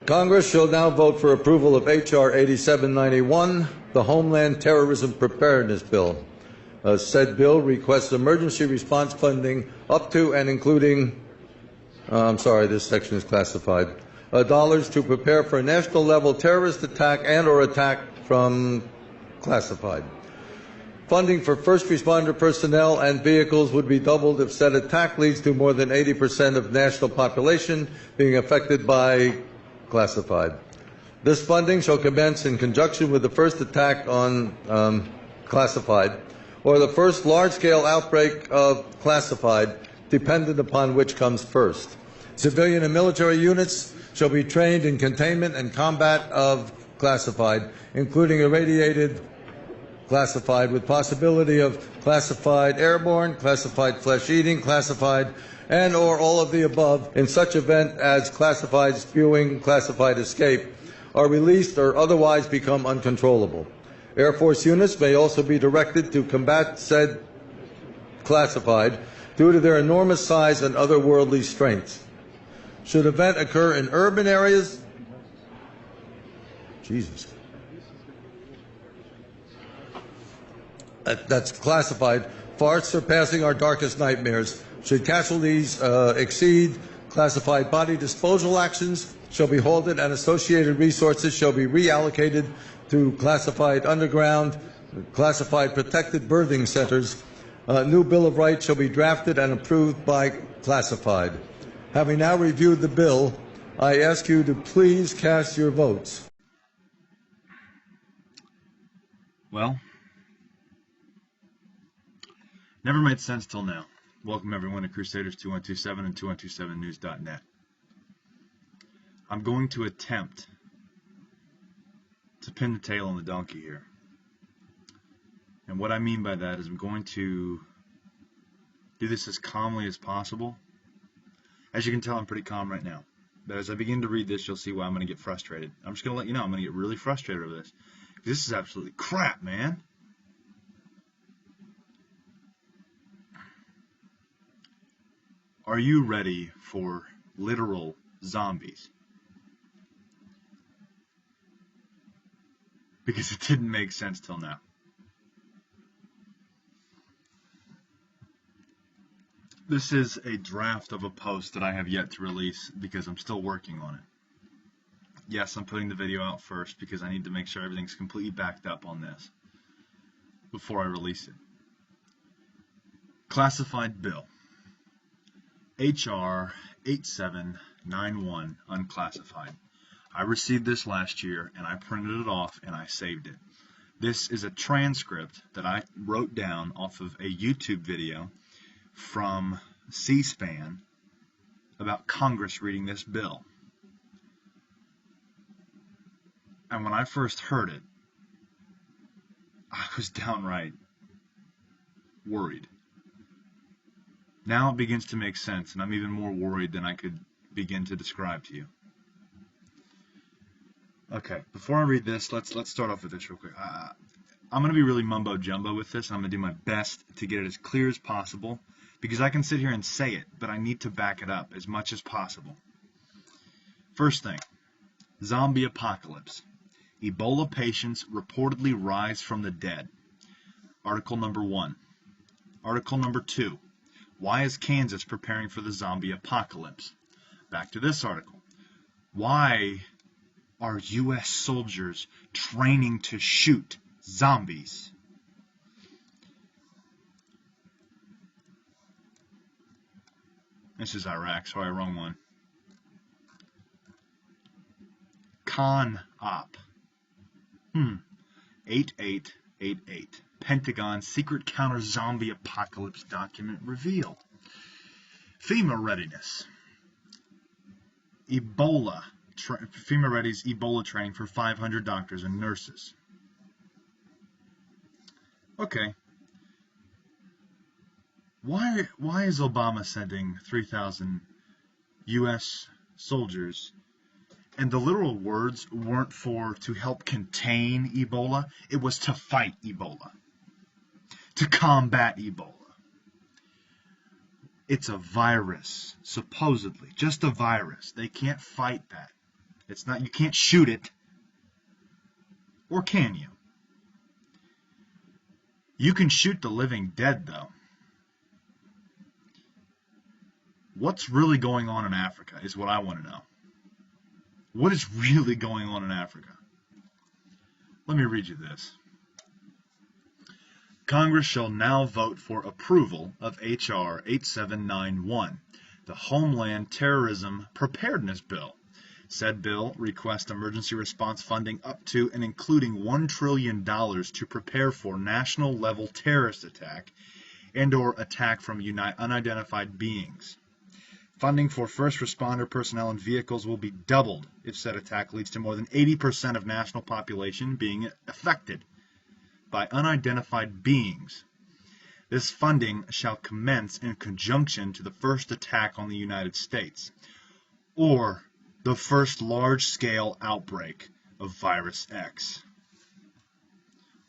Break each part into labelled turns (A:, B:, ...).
A: Congress shall now vote for approval of H.R. 8791, the Homeland Terrorism Preparedness Bill. Said bill requests emergency response funding up to and including, this section is classified, dollars to prepare for a national level terrorist attack and or attack from classified. Funding for first responder personnel and vehicles would be doubled if said attack leads to more than 80% of national population being affected by classified. This funding shall commence in conjunction with the first attack on classified or the first large-scale outbreak of classified, dependent upon which comes first. Civilian and military units shall be trained in containment and combat of classified, including irradiated classified with possibility of classified airborne, classified flesh-eating, classified, and or all of the above in such event as classified spewing, classified escape are released or otherwise become uncontrollable. Air Force units may also be directed to combat said classified due to their enormous size and otherworldly strengths. Should event occur in urban areas, that's classified, far surpassing our darkest nightmares. Should casualties exceed classified, body disposal actions shall be halted and associated resources shall be reallocated to classified underground, classified protected birthing centers. New Bill of Rights shall be drafted and approved by classified. Having now reviewed the bill, I ask you to please cast your votes.
B: Well, never made sense till now. Welcome everyone to Crusaders 2127 and 2127news.net. I'm going to attempt to pin the tail on the donkey here. And what I mean by that is I'm going to do this as calmly as possible. As you can tell, I'm pretty calm right now. But as I begin to read this, you'll see why I'm going to get frustrated. I'm just going to let you know I'm going to get really frustrated over this. This is absolutely crap, man. Are you ready for literal zombies? Because it didn't make sense till now. This is a draft of a post that I have yet to release because I'm still working on it. Yes, I'm putting the video out first because I need to make sure everything's completely backed up on this before I release it. Classified bill. H.R. 8791, unclassified. I received this last year and I printed it off and I saved it. This is a transcript that I wrote down off of a YouTube video from C-SPAN about Congress reading this bill. And when I first heard it, I was downright worried. Now it begins to make sense, and I'm even more worried than I could begin to describe to you. Okay, before I read this, let's start off with this real quick. I'm going to be really mumbo-jumbo with this, and I'm going to do my best to get it as clear as possible, because I can sit here and say it, but I need to back it up as much as possible. First thing, zombie apocalypse. Ebola patients reportedly rise from the dead. Article number 1. Article number 2. Why is Kansas preparing for the zombie apocalypse? Back to this article. Why are U.S. soldiers training to shoot zombies? This is Iraq, sorry, wrong one. Con-op. 8888. Pentagon secret counter-zombie apocalypse document revealed. FEMA readiness. FEMA readies Ebola training for 500 doctors and nurses. Okay. Why is Obama sending 3,000 U.S. soldiers? And the literal words weren't to help contain Ebola. It was to fight Ebola. To combat Ebola. It's a virus, supposedly. Just a virus. They can't fight that. It's not, you can't shoot it. Or can you? You can shoot the living dead, though. What's really going on in Africa is what I want to know. What is really going on in Africa? Let me read you this. Congress shall now vote for approval of H.R. 8791, the Homeland Terrorism Preparedness Bill. Said bill requests emergency response funding up to and including $1 trillion to prepare for national-level terrorist attack and or attack from unidentified beings. Funding for first responder personnel and vehicles will be doubled if said attack leads to more than 80% of national population being affected by unidentified beings. This funding shall commence in conjunction to the first attack on the United States, or the first large-scale outbreak of Virus X.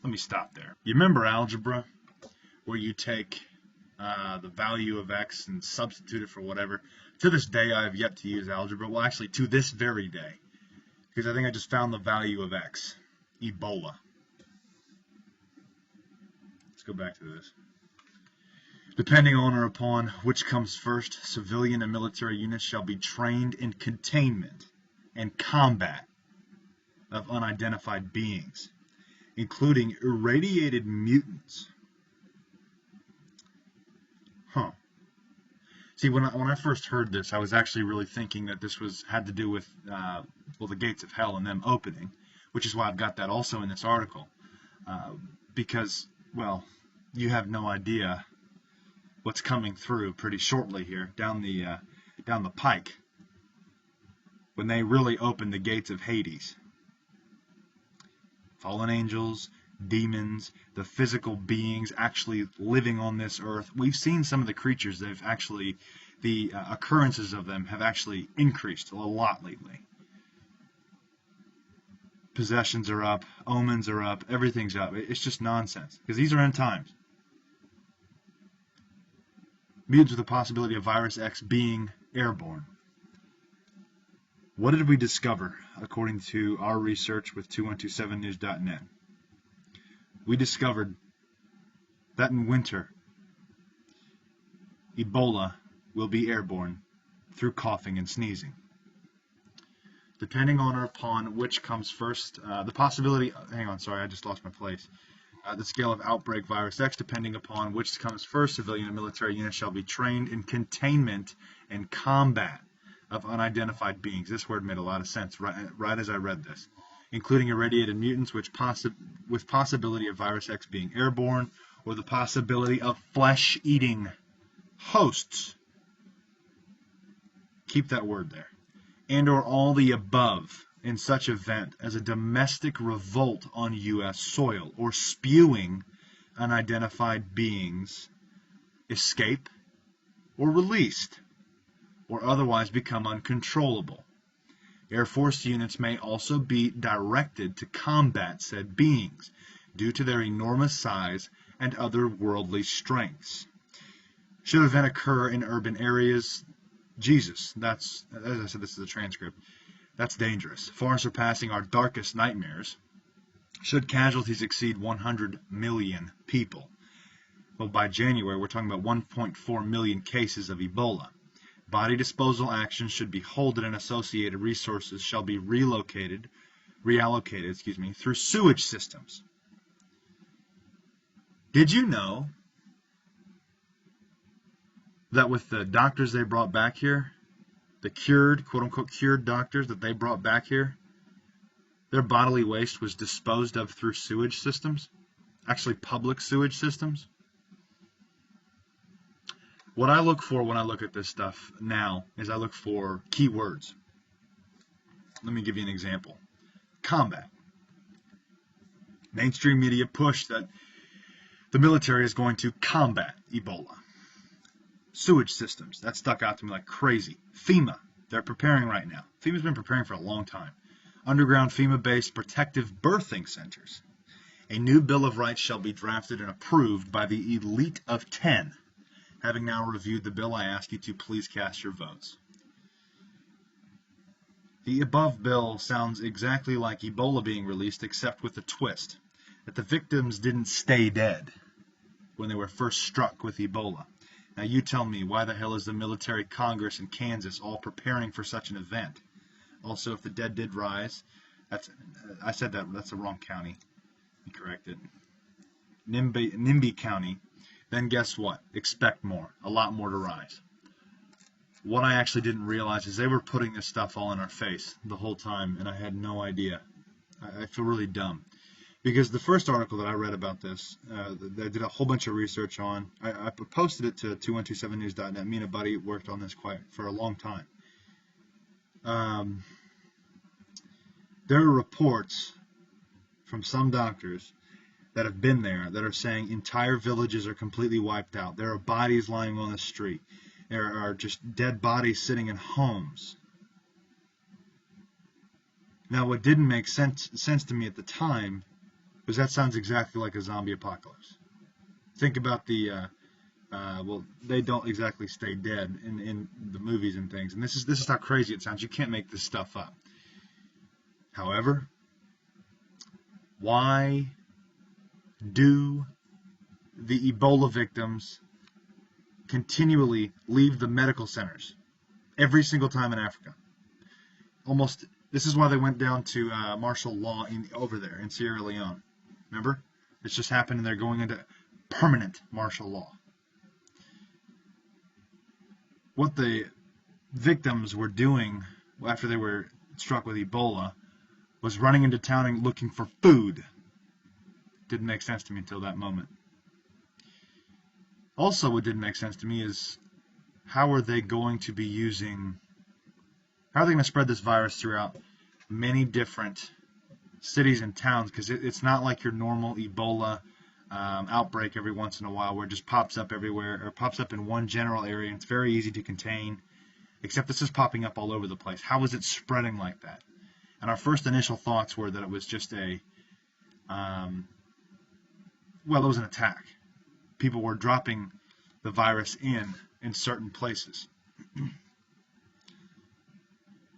B: Let me stop there. You remember algebra, where you take the value of X and substitute it for whatever? To this day, I have yet to use algebra. Well, actually, to this very day, because I think I just found the value of X. Ebola. Let's go back to this. Depending on or upon which comes first, civilian and military units shall be trained in containment and combat of unidentified beings, including irradiated mutants. Huh. See, when I first heard this, I was actually really thinking that this had to do with the gates of hell and them opening, which is why I've got that also in this article, because, well, you have no idea what's coming through pretty shortly here down the pike when they really open the gates of Hades. Fallen angels, demons, the physical beings actually living on this earth. We've seen some of the creatures that have actually, the occurrences of them have actually increased a lot lately. Possessions are up, omens are up, everything's up. It's just nonsense, because these are end times. Mutants with the possibility of Virus X being airborne. What did we discover, according to our research with 2127news.net? We discovered that in winter, Ebola will be airborne through coughing and sneezing. Depending on or upon which comes first, the possibility, hang on, sorry, I just lost my place. The scale of outbreak Virus X, depending upon which comes first, civilian and military units shall be trained in containment and combat of unidentified beings. This word made a lot of sense right as I read this. Including irradiated mutants with possibility of Virus X being airborne, or the possibility of flesh-eating hosts. Keep that word there. And or all the above in such event as a domestic revolt on U.S. soil, or spewing unidentified beings escape or released, or otherwise become uncontrollable. Air Force units may also be directed to combat said beings due to their enormous size and other worldly strengths. Should an event occur in urban areas, Jesus, that's, as I said, this is a transcript, that's dangerous, far surpassing our darkest nightmares. Should casualties exceed 100 million people? Well, by January, we're talking about 1.4 million cases of Ebola. Body disposal actions should be halted and associated resources shall be reallocated through sewage systems. Did you know that with the doctors they brought back here, the cured, quote-unquote cured doctors that they brought back here, their bodily waste was disposed of through sewage systems, actually public sewage systems? What I look for when I look at this stuff now is I look for keywords. Let me give you an example. Combat. Mainstream media push that the military is going to combat Ebola. Sewage systems. That stuck out to me like crazy. FEMA. They're preparing right now. FEMA's been preparing for a long time. Underground FEMA-based protective birthing centers. A new Bill of Rights shall be drafted and approved by the elite of 10. Having now reviewed the bill, I ask you to please cast your votes. The above bill sounds exactly like Ebola being released, except with a twist, that the victims didn't stay dead when they were first struck with Ebola. Now you tell me, why the hell is the military Congress in Kansas all preparing for such an event? Also, if the dead did rise, that's the wrong county. You corrected. Nimby County. Then guess what? Expect more. A lot more to rise. What I actually didn't realize is they were putting this stuff all in our face the whole time, and I had no idea. I feel really dumb. Because the first article that I read about this, I did a whole bunch of research on. I posted it to 2127news.net. Me and a buddy worked on this for a long time. There are reports from some doctors that have been there that are saying entire villages are completely wiped out. There are bodies lying on the street. There are just dead bodies sitting in homes. Now, what didn't make sense to me at the time was that sounds exactly like a zombie apocalypse. Think about well, they don't exactly stay dead in the movies and things, and this is how crazy it sounds. You can't make this stuff up. However, why do the Ebola victims continually leave the medical centers every single time in Africa? This is why they went down to martial law over there in Sierra Leone. Remember? It's just happened, and they're going into permanent martial law. What the victims were doing after they were struck with Ebola was running into town and looking for food. Didn't make sense to me until that moment. Also, what didn't make sense to me is how are they going to spread this virus throughout many different cities and towns? Because it's not like your normal Ebola outbreak every once in a while where it just pops up everywhere or pops up in one general area and it's very easy to contain, except this is popping up all over the place. How is it spreading like that? And our first initial thoughts were that it was just it was an attack. People were dropping the virus in certain places.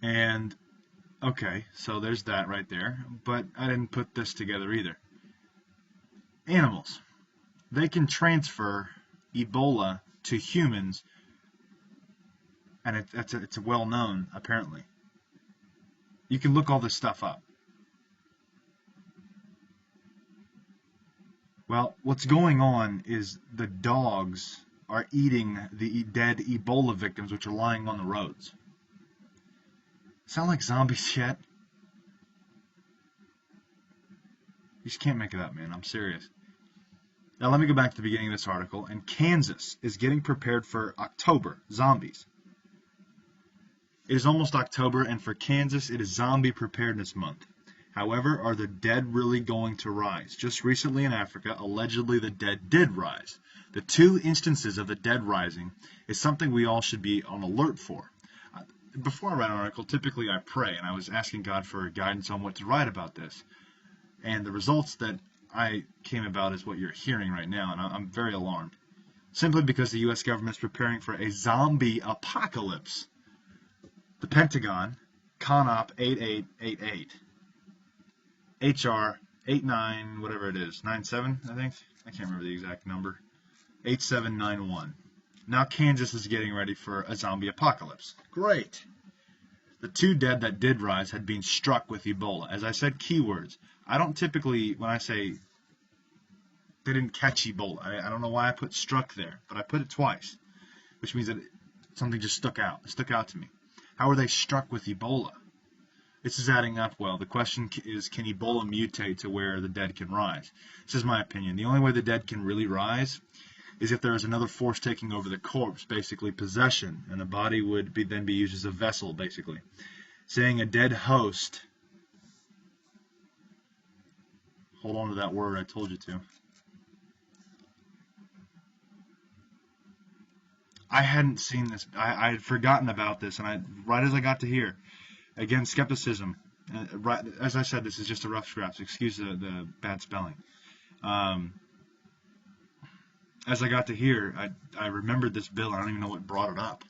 B: And, okay, so there's that right there. But I didn't put this together either. Animals. They can transfer Ebola to humans, and it's well known, apparently. You can look all this stuff up. Well, what's going on is the dogs are eating the dead Ebola victims, which are lying on the roads. Sound like zombies yet? You just can't make it up, man. I'm serious. Now let me go back to the beginning of this article. And Kansas is getting prepared for October, zombies. It is almost October, and for Kansas, it is Zombie Preparedness Month. However, are the dead really going to rise? Just recently in Africa, allegedly the dead did rise. The 2 instances of the dead rising is something we all should be on alert for. Before I write an article, typically I pray, and I was asking God for guidance on what to write about this. And the results that I came about is what you're hearing right now, and I'm very alarmed. Simply because the U.S. government is preparing for a zombie apocalypse. The Pentagon, CONOP 8888, HR 89, whatever it is, 97, I think? I can't remember the exact number. 8791. Now Kansas is getting ready for a zombie apocalypse. Great. The 2 dead that did rise had been struck with Ebola. As I said, keywords. I don't typically, when I say they didn't catch Ebola, I don't know why I put struck there, but I put it twice, which means that something just stuck out. It stuck out to me. How are they struck with Ebola? This is adding up well. The question is, can Ebola mutate to where the dead can rise? This is my opinion. The only way the dead can really rise is if there is another force taking over the corpse, basically possession, and the body would then be used as a vessel, basically. Saying a dead host, hold on to that word, I told you to. I hadn't seen this. I had forgotten about this, and right as I got to here, again, skepticism. Right, as I said, this is just a rough draft. Excuse the bad spelling. As I got to here, I remembered this bill. I don't even know what brought it up.